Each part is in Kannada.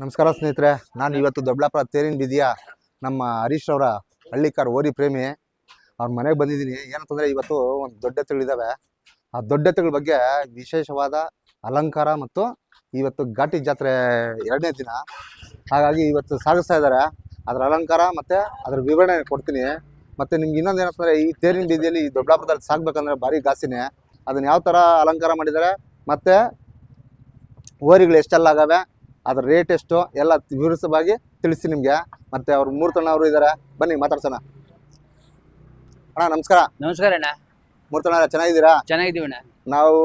ನಮಸ್ಕಾರ ಸ್ನೇಹಿತರೆ, ನಾನು ಇವತ್ತು ದೊಡ್ಡಬಳ್ಳಾಪುರ ತೇರಿನ ಬೀದಿಯ ನಮ್ಮ ಹರೀಶ್ ಅವರ ಹಳ್ಳಿಕಾರ್ ಓರಿ ಪ್ರೇಮಿ ಅವ್ರ ಮನೆಗೆ ಬಂದಿದ್ದೀನಿ. ಏನಂತಂದರೆ ಇವತ್ತು ಒಂದು ದೊಡ್ಡ ಎತ್ತುಗಳಿದ್ದಾವೆ. ಆ ದೊಡ್ಡ ಎತ್ತುಗಳ ಬಗ್ಗೆ ವಿಶೇಷವಾದ ಅಲಂಕಾರ ಮತ್ತು ಇವತ್ತು ಘಾಟಿ ಜಾತ್ರೆ 2ನೇ ದಿನ, ಹಾಗಾಗಿ ಇವತ್ತು ಸಾಗಿಸ್ತಾ ಇದ್ದಾರೆ. ಅದರ ಅಲಂಕಾರ ಮತ್ತು ಅದರ ವಿವರಣೆ ಕೊಡ್ತೀನಿ. ಮತ್ತು ನಿಮ್ಗೆ ಇನ್ನೊಂದು ಏನಂತಂದರೆ, ಈ ತೇರಿನ ಬೀದಿಯಲ್ಲಿ ಈ ದೊಡ್ಡಬಳ್ಳಾಪುರದಲ್ಲಿ ಸಾಗಬೇಕಂದ್ರೆ ಭಾರಿ ಗಾಸಿನೇ. ಅದನ್ನು ಯಾವ ಥರ ಅಲಂಕಾರ ಮಾಡಿದ್ದಾರೆ ಮತ್ತು ಓರಿಗಳು ಎಷ್ಟೆಲ್ಲ ಆಗವೆ, ಅದ್ರ ರೇಟ್ ಎಷ್ಟು ಎಲ್ಲ ವಿವರಿಸವಾಗಿ ತಿಳಿಸಿ ನಿಮಗೆ. ಮತ್ತೆ ಅವ್ರು ಮೂರ್ತಣ್ಣವರು ಇದ್ದಾರೆ, ಬನ್ನಿ ಮಾತಾಡ್ಸೋಣ. ಅಣ್ಣ ನಮಸ್ಕಾರ. ನಮಸ್ಕಾರ ಅಣ್ಣ. ಮೂರ್ತಣ್ಣ ಚೆನ್ನಾಗಿದ್ದೀರಾ? ಚೆನ್ನಾಗಿದ್ದೀವಿ ಅಣ್ಣ. ನಾವು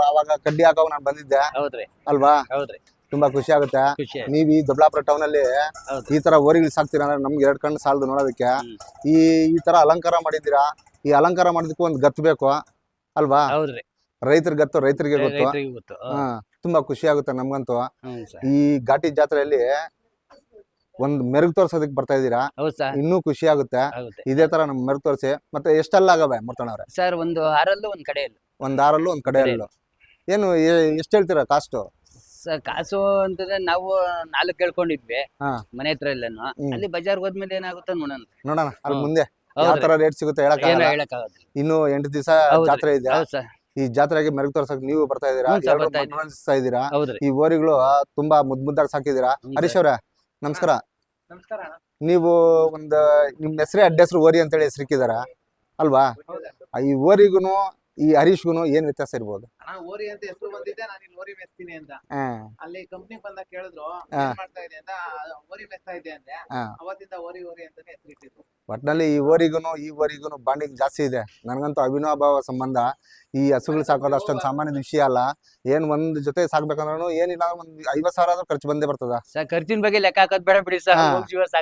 ಅವಾಗ ಕಡ್ಡಿ ಹಾಕೋ ನಾನು ಬಂದಿದ್ದೆ. ಹೌದ್ರಿ. ಅಲ್ವಾ? ಹೌದ್ರಿ. ತುಂಬಾ ಖುಷಿ ಆಗುತ್ತೆ. ನೀವು ಈ ದೊಡ್ಡಬಳ್ಳಾಪುರ ಟೌನ್ ಅಲ್ಲಿ ಈ ತರ ಓರಿಗಳು ಸಾಕ್ತೀರಾ ಅಂದ್ರೆ ನಮ್ಗೆ 2 ಕಣ್ಣು ಸಾಲದು ನೋಡೋದಕ್ಕೆ. ಈ ತರ ಅಲಂಕಾರ ಮಾಡಿದ್ದೀರಾ. ಈ ಅಲಂಕಾರ ಮಾಡೋದಕ್ಕೂ ಒಂದು ಗತ್ತು ಬೇಕು ಅಲ್ವಾ? ಹೌದ್ರಿ. ರೈತರ ಗತ್ತು ರೈತರಿಗೆ ಗೊತ್ತು. ತುಂಬಾ ಖುಷಿ ಆಗುತ್ತೆ ನಮ್ಗಂತೂ. ಈ ಘಾಟಿ ಜಾತ್ರೆಯಲ್ಲಿ ಒಂದು ಮೆರುಗು ತೋರ್ಸೋದಕ್ಕೆ ಬರ್ತಾ ಇದ್ದೀರಾ, ಇನ್ನೂ ಖುಷಿ ಆಗುತ್ತೆ. ಇದೇ ತರ ನಮ್ ಮೆರುಗು ತೋರಿಸಿ. ಮತ್ತೆ ಎಷ್ಟೆಲ್ಲ ಆಗವೆ ಮೂರ್ತಣ್ಣವ್ರೆ? ಸರ್, ಒಂದು 6 ಒಂದು ಕಡೆಯಲ್ಲೂ. ಒಂದು 6 ಒಂದು ಕಡೆಯಲ್ಲೂ. ಏನು ಎಷ್ಟು ಹೇಳ್ತೀರಾ ಕಾಸ್ಟು? ಸರ್, ಕಾಸು ಅಂತಂದ್ರೆ ನಾವು 4 ಕೇಳ್ಕೊಂಡಿದ್ವಿ ಮನೆ ಹತ್ರ ಎಲ್ಲಾನು. ಅಲ್ಲಿ ಬಜಾರ್ ಹೋದ್ಮೇಲೆ ಏನಾಗುತ್ತೆ ನೋಡೋಣ. ಅಲ್ಲಿ ಮುಂದೆ ಯಾವ ತರ ರೇಟ್ ಸಿಗುತ್ತೆ ಹೇಳಕ್ಕಾಗಲ್ಲ. ಇನ್ನು 8 ದಿವಸ ಜಾತ್ರೆ ಇದೆ. ಈ ಜಾತ್ರೆಗೆ ಮೆರುಗು ತೋರ್ಸಕ್ ನೀವು ಬರ್ತಾ ಇದೀರಾ, ಮನೋರಂಜಿಸ್ತಾ ಇದೀರಾ. ಈ ಓರಿಗಳು ತುಂಬಾ ಮುದ್ದಾಗಿ ಸಾಕಿದೀರಾ. ಹರೀಶ್ ಅವ್ರೆ ನಮಸ್ಕಾರ. ನೀವು ಒಂದು ನಿಮ್ ಹೆಸರೇ ಅಡ್ಡ ಹೆಸರು ಓರಿ ಅಂತೇಳಿ ಹೆಸರಿಕ್ಕಿದಾರ ಅಲ್ವಾ? ಈ ಓರಿಗುನು ಈ ಹರೀಶ್ಗುನು ಏನ್ ವ್ಯತ್ಯಾಸ ಇರ್ಬೋದು? ಓರಿ ಅಂತ ಹೆಸರು ಬಂದಿದ್ದೆ, ನಾನು ಇಲ್ಲಿ ಓರಿ ಮೆಸ್ತೀನಿ ಅಂತ. ಅಲ್ಲಿ ಕಂಪ್ನಿ ಬಂದಾಗ ಕೇಳಿದ್ರು ಏನ್ ಮಾಡ್ತಾ ಇದೆ ಅಂತ. ಓರಿ ಮೆಸ್ತಾ ಇದೆ ಅಂದೆ. ಅವತ್ತಿಂದ ಓರಿ ಅಂತಾನೆ ಹೆಸರಿಟ್ಟಿದ್ರು. ಒಟ್ನಲ್ಲಿ ಈ ಓರಿಗುನು ಬಾಂಡಿಂಗ್ ಜಾಸ್ತಿ ಇದೆ. ನನಗಂತೂ ಅವಿನಾಭಾವ ಸಂಬಂಧ. ಈ ಹಸುಗಳು ಸಾಕೋದು ಅಷ್ಟೊಂದು ಸಾಮಾನ್ಯದ ವಿಷಯ ಅಲ್ಲ. ಏನ್ ಒಂದ್ ಜೊತೆ ಸಾಕ್ಬೇಕಂದ್ರೂ ಏನಿಲ್ಲ ಒಂದ್ 50,000 ಆದ್ರೂ ಖರ್ಚು ಬಂದೇ ಬರ್ತದ. ಖರ್ಚಿನ ಬಗ್ಗೆ ಲೆಕ್ಕ ಹಾಕೋದ್ ಬೇಡ ಬಿಡಿ ಸರ್.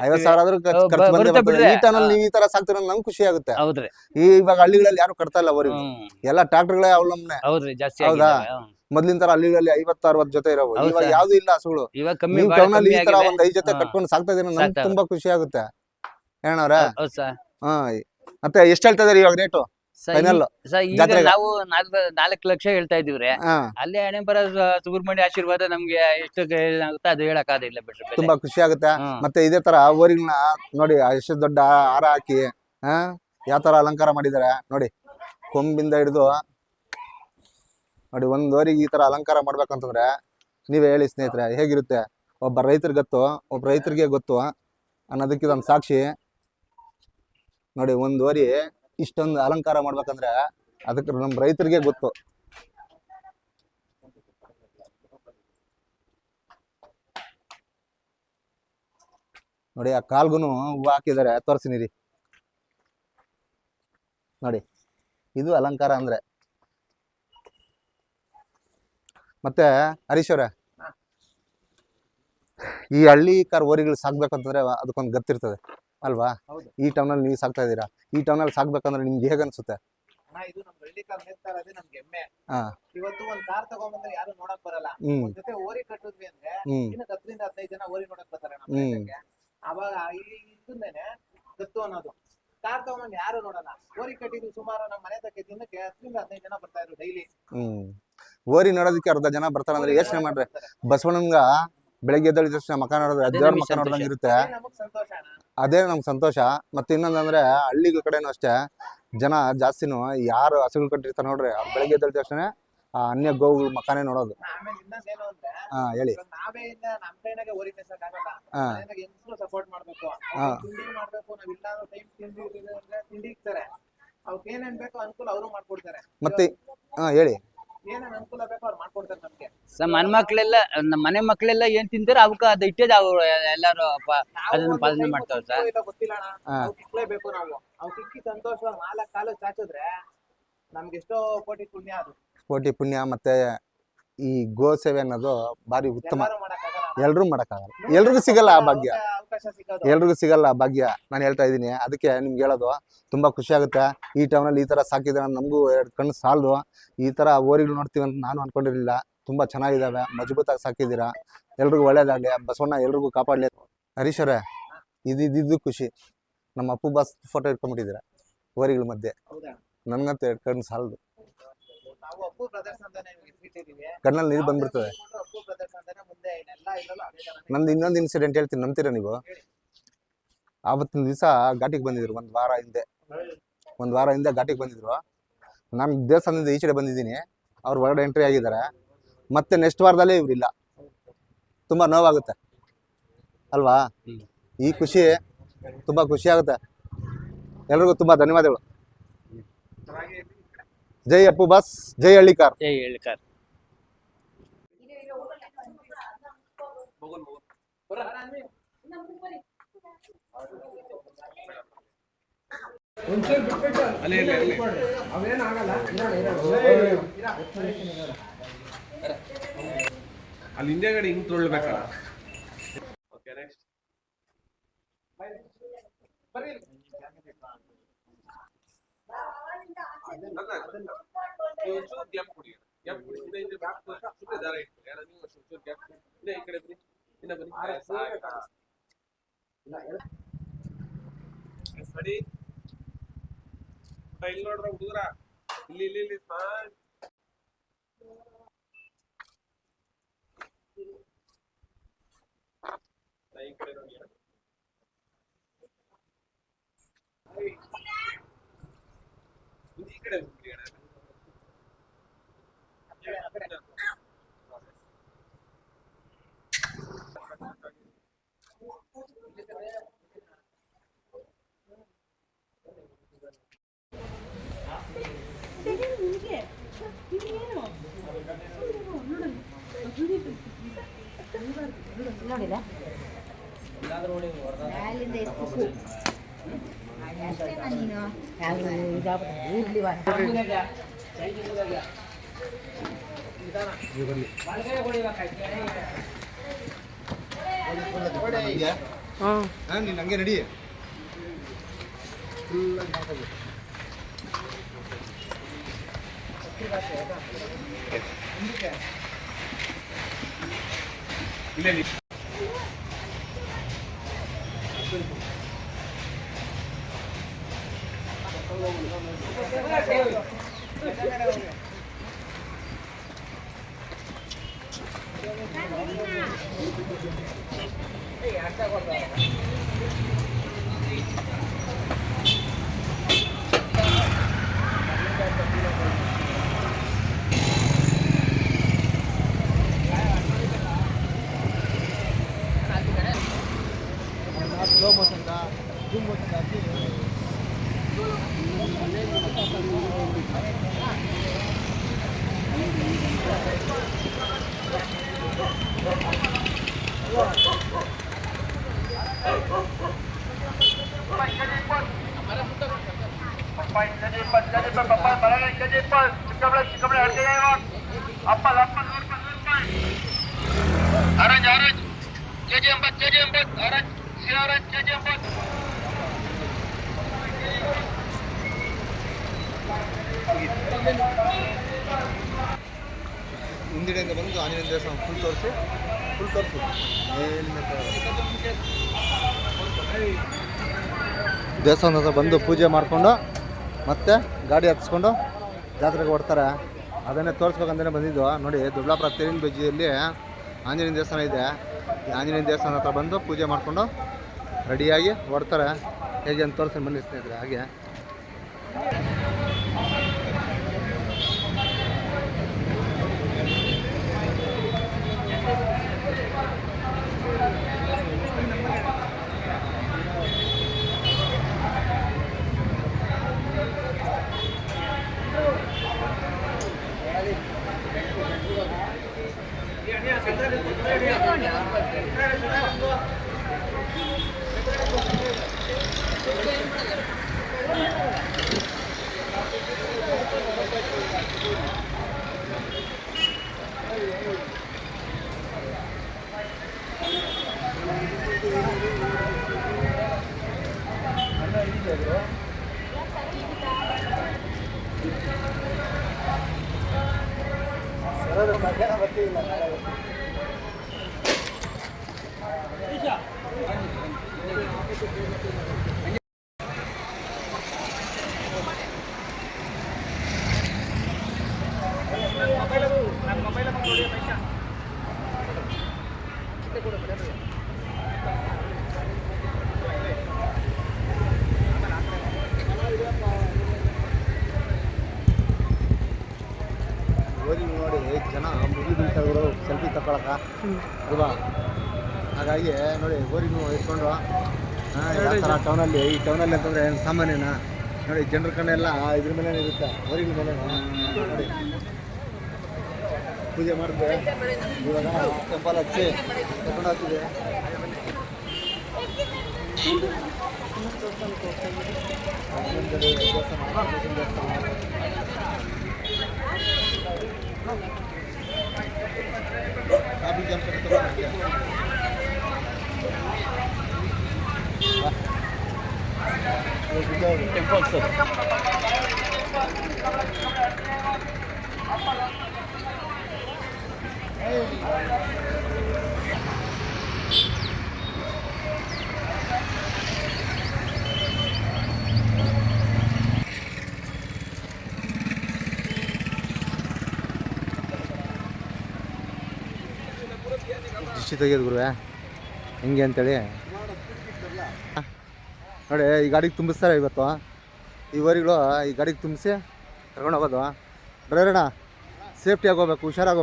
50,000 ಆದ್ರೂ ಖರ್ಚು ಬಂದೇ ಬರ್ತದೆ. ಈ ಟೈಮಲ್ಲಿ ನೀವು ಈ ತರ ಸಾಕ್ತಿರೋ ನಂಗೆ ಖುಷಿ ಆಗುತ್ತೆ. ಇವಾಗ ಹಳ್ಳಿಗಳಲ್ಲಿ ಯಾರು ಕಟ್ತಾ ಇಲ್ಲ ಓರಿ, ಎಲ್ಲ ಟ್ರಾಕ್ಟರ್ಗಳೇ ಅವಲಂಬನೆ. ಹೌದಾ? ಮೊದ್ಲಿನ ತರ ಹಳ್ಳಿಗಳಲ್ಲಿ 50-60 ಜೊತೆ ಇರೋವು. ಇವಾಗ ಯಾವ್ದು ಇಲ್ಲ ಹಸುಗಳು. ನೀವು ಟೌನ್ ಅಲ್ಲಿ ಈ ತರ ಒಂದ್ 5 ಜೊತೆ ಕಟ್ಕೊಂಡು ಸಾಕ್ತಾ ಇದೀರ, ನಂಗೆ ತುಂಬಾ ಖುಷಿ ಆಗುತ್ತೆ. ಏನವ್ರ? ಮತ್ತೆ ಎಷ್ಟು ಹೇಳ್ತಾ ಇದಾರೆ ಇವಾಗ ರೇಟು ಫೈನಲ್? ನಾವು 4 ಲಕ್ಷ ಹೇಳ್ತಾ ಇದೀವ್ರಿ. ಅಲ್ಲಿ ಹಣೆ ಬರ ಸುಬ್ರಹ್ಮಣ್ಯ ಆಶೀರ್ವಾದ ನಮ್ಗೆ ಎಷ್ಟು ಏನಾಗುತ್ತೆ ಅದು ಹೇಳಕ್ ಆದಿಲ್ಲ ಬಿಡ್ರಿ. ತುಂಬಾ ಖುಷಿ ಆಗುತ್ತೆ. ಮತ್ತೆ ಇದೇ ತರ ಓರಿಗಳನ್ನ ನೋಡಿ, ಎಷ್ಟು ದೊಡ್ಡ ಹಾರ ಹಾಕಿ ಯಾವ ತರ ಅಲಂಕಾರ ಮಾಡಿದಾರೆ ನೋಡಿ. ಕೊಂಬಿಂದ ಹಿಡಿದು ನೋಡಿ, ಒಂದ್ ಓರಿಗೆ ಈ ತರ ಅಲಂಕಾರ ಮಾಡ್ಬೇಕಂತಂದ್ರೆ ನೀವೇ ಹೇಳಿ ಸ್ನೇಹಿತರೆ, ಹೇಗಿರುತ್ತೆ? ಒಬ್ಬ ರೈತರಿಗೆ ಗೊತ್ತು, ಒಬ್ಬ ರೈತರಿಗೆ ಗೊತ್ತು ಅನ್ನೋದಕ್ಕೆ ಇದೊಂದು ಸಾಕ್ಷಿ ನೋಡಿ. ಒಂದ್ ಓರಿ ಇಷ್ಟೊಂದು ಅಲಂಕಾರ ಮಾಡ್ಬೇಕಂದ್ರೆ ಅದಕ್ಕೆ ನಮ್ ರೈತರಿಗೆ ಗೊತ್ತು. ನೋಡಿ, ಆ ಕಾಲ್ಗುನು ಹೂವು ಹಾಕಿದ್ದಾರೆ, ತೋರಿಸ್ತೀನಿ ನೋಡಿ. ಇದು ಅಲಂಕಾರ ಅಂದ್ರೆ. ಮತ್ತೆ ಹರೀಶ್ ಅವ್ರೆ, ಈ ಹಳ್ಳಿ ಕಾರ್ ಓರಿಗಳು ಸಾಕ್ಬೇಕಂತಂದ್ರೆ ಅದಕ್ಕೊಂದು ಗತ್ತಿರ್ತದೆ ಅಲ್ವಾ? ಈ ಟೌನ್ ಅಲ್ಲಿ ನೀವು ಸಾಕ್ತಾ ಇದೀರಾ. ಈ ಟೌನ್ ಅಲ್ಲಿ ಸಾಕ್ಬೇಕಂದ್ರೆ ನಿಮ್ಗೆ ಹೇಗ ಅನ್ಸುತ್ತೆ? ಇದು ನಮ್ ಹಳ್ಳಿ ಕಾರ್ ಮೇಸ್ತಾ ಇರೋದೇ ನಮ್ಗೆ ಹೆಮ್ಮೆ. ಇವತ್ತು ಒಂದ್ ಕಾರ್ ತಗೊಂಡ್ಬಂದ್ರೆ ಯಾರು ನೋಡಕ್ ಬರಲ್ಲ. ಒಂದ್ ಜೊತೆ ಓರಿ ಕಟ್ಟಿದ್ವಿ ಅಂದ್ರೆ ಇನ್ನು 10-15 ಜನ ಓರಿ ನೋಡಕ್ ಬರ್ತಾರೆ ನಮ್ಮ. ಅವಾಗ ಇದನ್ನೇನೆ ಗತ್ತು ಅನ್ನೋದು. ಕಾರ್ ತಗೊಂಡ್ ಯಾರು ನೋಡಲ್ಲ. ಓರಿ ಕಟ್ಟಿದ್ವಿ ಸುಮಾರು ನಮ್ಮ ಮನೆ ತಕ್ಕ ದಿನಕ್ಕೆ 10-15 ಜನ ಬರ್ತಾ ಇದ್ರು ಡೈಲಿ. ಓರಿ ನೋಡೋದಕ್ಕೆ 10 ಜನ ಬರ್ತಾರ ಅಂದ್ರೆ ಯೋಚನೆ ಮಾಡ್ರೆ, ಬಸವಣ್ಣಂಗ ಬೆಳಗ್ಗೆ ಎದ್ದೇಳಿದ ತಕ್ಷಣ ಮಕ ನೋಡಿದ್ರೆ ದೇವ್ರ ಮಕ ನೋಡ್ದಂಗೆ ಇರುತ್ತೆ. ಅದೇ ನಮ್ಗೆ ಸಂತೋಷ. ಮತ್ತೆ ಇನ್ನೊಂದಂದ್ರೆ ಹಳ್ಳಿ ಕಡೆನೂ ಅಷ್ಟೇ, ಜನ ಜಾಸ್ತಿನೂ ಯಾರು ಹಸುಗಳು ಕಟ್ಟಿರ್ತಾರೆ ನೋಡ್ರಿ, ಬೆಳಗ್ಗೆ ಎದ್ದೇಳಿದ ತಕ್ಷಣ ಆ ಅನ್ಯ ಗೋವುಗಳ ಮಕಾನೇ ನೋಡೋದು. ಹೇಳಿ. ನಾವೇ ನಮ್ ಕೈನಾಗೆ ಓರಿ ಮೇಸಕ್ ಆಗಲ್ಲ. ಸಪೋರ್ಟ್ ಮಾಡ್ಬೇಕು, ತಿಂಡಿ ಮಾಡ್ಬೇಕು. ನಾವಿಲ್ಲ ಟೈಮ್ ತಿಂಡಿ ಇರ್ತಾರೆ, ಅವಕ್ಕೆ ಏನೇನ್ ಬೇಕೋ ಅನುಕೂಲ ಅವರು ಮಾಡ್ಕೊಡ್ತಾರೆ. ಮತ್ತೆ ಹೇಳಿ. ಏನೇನ್ ಅನುಕೂಲ ಬೇಕೋ ಅವ್ರು ಮಾಡ್ಕೊಡ್ತಾರೆ ನಮ್ಗೆ. ಮನ್ ಮಕ್ಳೆಲ್ಲ ನಮ್ಮ ಮನೆ ಮಕ್ಳೆಲ್ಲ ಏನ್ ತಿಂತಾರೆ ಅವಕ್ಕ ಅದ್ ಇಟ್ಟೇದ ಅವ್ರು ಎಲ್ಲಾರು ಅದನ್ನ ಪಾಲನೆ ಮಾಡ್ತಾವ ಸರ್. ಗೊತ್ತಿಲ್ಲ ಅಣ್ಣ, ಕಿಕ್ಲೇಬೇಕು ನಾವು. ಅವ್ ಕಿಕ್ಕಿ ಸಂತೋಷವಾಗಿ 4 ಕಾಲು ಚಾಚಿದ್ರೆ ನಮ್ಗೆ ಎಷ್ಟೋ ಕೋಟಿ ಪುಣ್ಯ. ಅದು ಕೋಟಿ ಪುಣ್ಯ. ಮತ್ತೆ ಈ ಗೋ ಸೇವೆ ಅನ್ನೋದು ಬಾರಿ ಉತ್ತಮ. ಎಲ್ರೂ ಮಾಡಕ್ಕಾಗಲ್ಲ, ಎಲ್ರಿಗೂ ಸಿಗಲ್ಲ ಆ ಭಾಗ್ಯ. ಎಲ್ರಿಗೂ ಸಿಗಲ್ಲ ಆ ಭಾಗ್ಯ. ನಾನು ಹೇಳ್ತಾ ಇದ್ದೀನಿ, ಅದಕ್ಕೆ ನಿಮ್ಗೆ ಹೇಳೋದು. ತುಂಬಾ ಖುಷಿ ಆಗುತ್ತೆ. ಈ ಟೈಮಲ್ಲಿ ಈ ತರ ಸಾಕಿದ್ರೆ ನಮಗೂ 2 ಕಣ್ಣು ಸಾಲದು. ಈ ತರ ಓರಿಗಳು ನೋಡ್ತೀವಿ ಅಂತ ನಾನು ಅನ್ಕೊಂಡಿರ್ಲಿಲ್ಲ. ತುಂಬಾ ಚೆನ್ನಾಗಿದ್ದಾವೆ, ಮಜಬೂತಾಗಿ ಸಾಕಿದ್ದೀರಾ. ಎಲ್ರಿಗೂ ಒಳ್ಳೇದಾಗ್ಲಿ, ಬಸವಣ್ಣ ಎಲ್ರಿಗೂ ಕಾಪಾಡ್ಲಿ. ಹರೀಶ್ ಅವರೇ, ಇದು ಖುಷಿ. ನಮ್ಮ ಅಪ್ಪು ಬಾಸ್ ಫೋಟೋ ಇಟ್ಕೊಂಡ್ಬಿಟ್ಟಿದ್ದೀರಾ ಓರಿಗಳ ಮಧ್ಯೆ. ನನ್ಗಂತೂ 2 ಕಣ್ಣು ಸಾಲದು. ನಾವು ಅಪ್ಪು ಬ್ರದರ್ಸ್ ಅಂತಾನೆ ಇಟ್ಟಿದೀವಿ. ಕಣ್ಣಲ್ಲಿ ನೀರು ಬಂದ್ಬಿಡ್ತದೆ. ಅಪ್ಪು ಬ್ರದರ್ಸ್ ಅಂತಾನೆ ಮುಂದೆ ಎಲ್ಲ ಇಲ್ಲಲ್ಲ ಅದೇ ತರ. ನಂದು ಇನ್ನೊಂದು ಇನ್ಸಿಡೆಂಟ್ ಹೇಳ್ತೀನಿ, ನಂಬ್ತೀರಾ ನೀವು? ಆವತ್ತಿನ ದಿವಸ ಘಾಟಿಗೆ ಬಂದಿದ್ರು, ಒಂದು ವಾರ ಹಿಂದೆ ಘಾಟಿಗೆ ಬಂದಿದ್ರು. ನಾನು ದೇವಸ್ಥಾನದಿಂದ ಈಚೆಡೆ ಬಂದಿದ್ದೀನಿ, ಅವ್ರು ಹೊರಗಡೆ ಎಂಟ್ರಿ ಆಗಿದ್ದಾರೆ. ಮತ್ತೆ ನೆಕ್ಸ್ಟ್ ವಾರದಲ್ಲೇ ಇವ್ರಿಲ್ಲ. ತುಂಬ ನೋವಾಗುತ್ತೆ ಅಲ್ವಾ? ಈ ಖುಷಿ ತುಂಬ ಖುಷಿ ಆಗುತ್ತೆ. ಎಲ್ರಿಗೂ ತುಂಬ ಧನ್ಯವಾದಗಳು. ಜೈ ಅಪ್ಪು ಬಾಸ್, ಜೈ ಹಳ್ಳಿಕಾರ್. ಜೈ ಹಳ್ಳಿಕಾರ್. ಅಲ್ಲಿ ಹಿಂದೆಗಡೆ ಹಿಂಗ್ ತೊಳ್ಬೇಕಲ್ಲ. ಓಕೆ, ನೆಕ್ಸ್ಟ್ ಗ್ಯಾಪ್ ಕೊಡಿ. ಹಿಂದೆ ಬ್ಯಾಕ್ ಸುಮ್ಮನೆ ದಾರ ಇಟ್ಟು ಯಾರು ನೀವು ಒಂಚೂರು ಗ್ಯಾಪ್ ಕೊಡಿ. ಈ ಕಡೆ ಬನ್ನಿ, ಇನ್ನ ಬನ್ನಿ. ಸರಿ, ಇಲ್ಲಿ ನೋಡ್ರ ಹುಡುಗರ, ಇಲ್ಲಿ ಇಲ್ಲಿ ಇಲ್ಲಿ ಈ ಕಡೆ ನೋಡಿ. ಈ ಕಡೆ ನೋಡಿದ ನೀನು ಹಂಗೆ ನಡಿ. ಇಲ್ಲ ಸ್ಲೋ ಮೋಷನ್ ಜೂಮ್ ಮೋಷನ್ ಹಾಕಿ ಹಿಂದಿಡೆಯಿಂದ ಬಂದು ಆಂಜನೇಯ ದೇವಸ್ಥಾನ ಫುಲ್ ತೋರಿಸಿ ದೇವಸ್ಥಾನ ಹತ್ರ ಬಂದು ಪೂಜೆ ಮಾಡಿಕೊಂಡು ಮತ್ತೆ ಗಾಡಿ ಹತ್ಸ್ಕೊಂಡು ಜಾತ್ರೆಗೆ ಹೊಡ್ತಾರೆ. ಅದನ್ನೇ ತೋರಿಸ್ಬೇಕಂತಲೇ ಬಂದಿದ್ದು. ನೋಡಿ, ದೊಡ್ಡಬಳ್ಳಾಪುರ ತೇರಿನ ಬಜ್ಜಿಯಲ್ಲಿ ಆಂಜನೇಯ ದೇವಸ್ಥಾನ ಇದೆ. ಈ ಆಂಜನೇಯ ದೇವಸ್ಥಾನ ಹತ್ರ ಬಂದು ಪೂಜೆ ಮಾಡಿಕೊಂಡು ರೆಡಿಯಾಗಿ ಹೊಡ್ತಾರೆ. ಹೇಗೆ ಅಂತ ತೋರಿಸಿ ಬನ್ನಿ ಸ್ನೇಹಿತರೆ. ಹಾಗೆ ಅಲ್ವಾ? ಹಾಗಾಗಿ ನೋಡಿ ಗೋರಿನೂ ಇಟ್ಕೊಂಡು ಯಾವ ಥರ ಟೌನಲ್ಲಿ, ಈ ಟೌನಲ್ಲಿ ಅಂತಂದರೆ ಸಾಮಾನ್ಯನಾ ನೋಡಿ, ಜನರ ಕಣ್ಣೆಲ್ಲ ಇದ್ರ ಮೇಲೆ ಇರುತ್ತೆ, ಗೋರಿಗಳ ಮೇಲೆ ನೋಡಿ. ಪೂಜೆ ಮಾಡಿದ್ರೆ ಇವಾಗ ಟೆಂಪಲ್ ಹಚ್ಚಿ ಕರ್ಕೊಂಡು ಹೋಗ್ತಿದೆ. ದಿಷ್ಟಿ ತೆಗೆಯೋದು ಗುರುವೆ ಹೆಂಗೆ ಅಂತೇಳಿ ನೋಡಿ. ಈ ಗಾಡಿಗೆ ತುಂಬಿಸ್ತಾರೆ ಇವತ್ತು, ಈ ವರಿಗಳು ಈ ಗಾಡಿಗೆ ತುಂಬಿಸಿ ಕರ್ಕೊಂಡು ಹೋಗೋದು. ಡ್ರೈವರಣ್ಣ ಸೇಫ್ಟಿಯಾಗಿ ಹೋಗ್ಬೇಕು, ಹುಷಾರಾಗಿ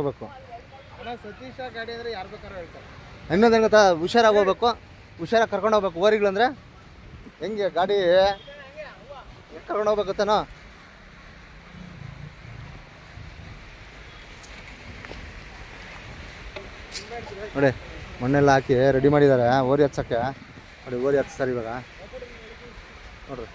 ಸತೀಶ ಗಾಡಿ ಅಂದ್ರೆ ಯಾರು ಬೇಕಾದ್ರೂ ಹೇಳ್ತಾರೆ. ಇನ್ನೊಂದು ಏನು ಗೊತ್ತಾ, ಹುಷಾರಾಗಿ ಹೋಗ್ಬೇಕು, ಹುಷಾರಾಗಿ ಕರ್ಕೊಂಡು ಹೋಗ್ಬೇಕು. ಓರಿಗಳಂದ್ರೆ ಹೆಂಗೆ ಗಾಡಿ ಕರ್ಕೊಂಡು ಹೋಗ್ಬೇಕು ಗೊತ್ತಾನೋ. ನೋಡಿ ಮಣ್ಣೆಲ್ಲ ಹಾಕಿ ರೆಡಿ ಮಾಡಿದ್ದಾರೆ ಓರಿ ಹಚ್ಚಕ್ಕೆ. ನೋಡಿ ಓರಿ ಹಚ್ತಾರೆ ಇವಾಗ ನೋಡ್ರಿ.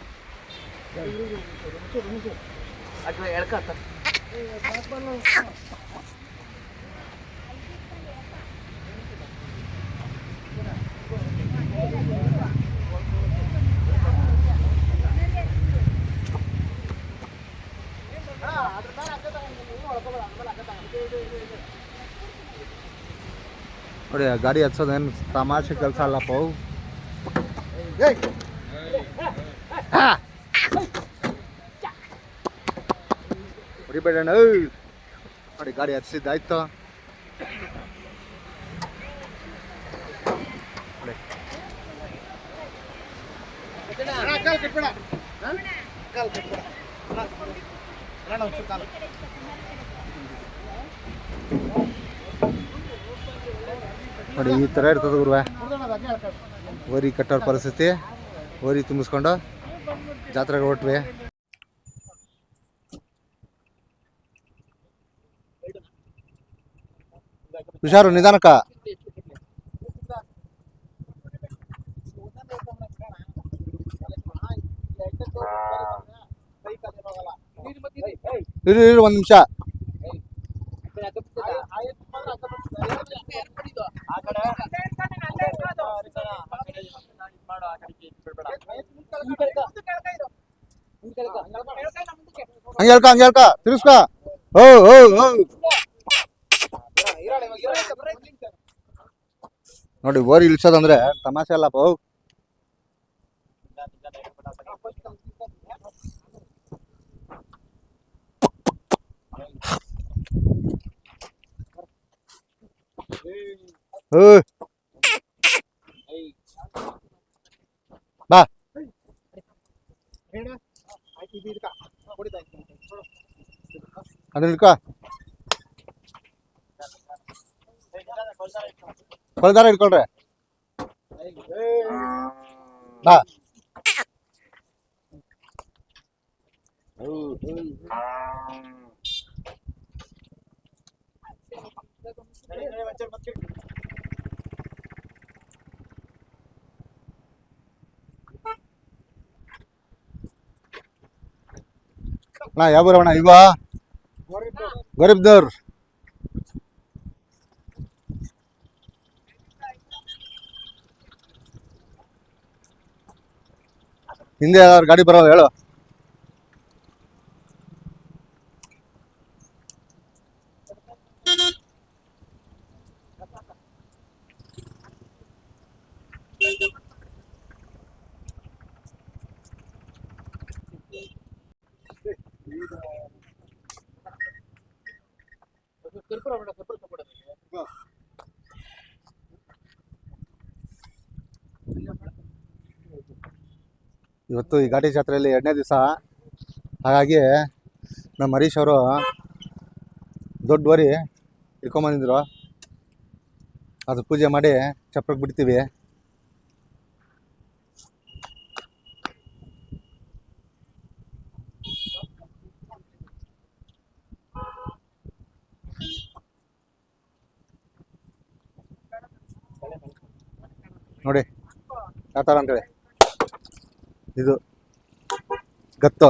ನೋಡಿ ಗಾಡಿ ಹಚ್ಚೋದೇನು ತಮಾಷೆ ಕೆಲಸ ಅಲ್ಲಪ್ಪ ಅವು. ಹೊಡಿಬೇಡಣ್ಣ. ನೋಡಿ ಗಾಡಿ ಹಚ್ಚಿದ್ದಾಯ್ತು. ನೋಡಿ ಈ ಥರ ಇರ್ತದೆ ಗುರುವೆ ಓರಿ ಕಟ್ಟೋರ ಪರಿಸ್ಥಿತಿ. ಓರಿ ತುಂಬಿಸ್ಕೊಂಡು ಜಾತ್ರೆಗೆ ಹೊರಟ್ವಿ. ಹುಷಾರು, ನಿಧಾನಕ್ಕ. ಇರು ಒಂದು ನಿಮಿಷ. ಹಂಗೆ ಹೇಳ್ಕ ತಿರ್ಸ್ಕ. ಓ ಓ ಓ ನೋಡಿ ಓರಿ ಇಳಿಸೋದಂದ್ರೆ ತಮಾಷೆ ಅಲ್ಲಪ್ಪ. ಬಾ ಅದನ್ನ ಇಟ್ಕೋ. ಕೊಳದಾರ ಇಟ್ಕೊಳ್ರೆ. ಬಾ ಅಣ್ಣ ಯಾವ ಬರೋಣ ಇವ ಗರೀಬ್ದವ್ರು. ಹಿಂದೆ ಯಾವ್ದಾದ್ರು ಗಾಡಿ ಬರೋದು ಹೇಳು. ಇವತ್ತು ಈ ಘಾಟಿ ಜಾತ್ರೆಯಲ್ಲಿ 2ನೇ ದಿವಸ. ಹಾಗಾಗಿ ನಮ್ಮ ಹರೀಶ್ ಅವರು ದೊಡ್ಡ ವರಿ ಇಟ್ಕೊಂಬಂದಿದ್ರು. ಅದು ಪೂಜೆ ಮಾಡಿ ಚಪ್ರಕ್ಕೆ ಬಿಡ್ತೀವಿ. ನೋಡಿ ಯಾವ ಥರ ಅಂತೇಳಿ ಇದು ಗತ್ತು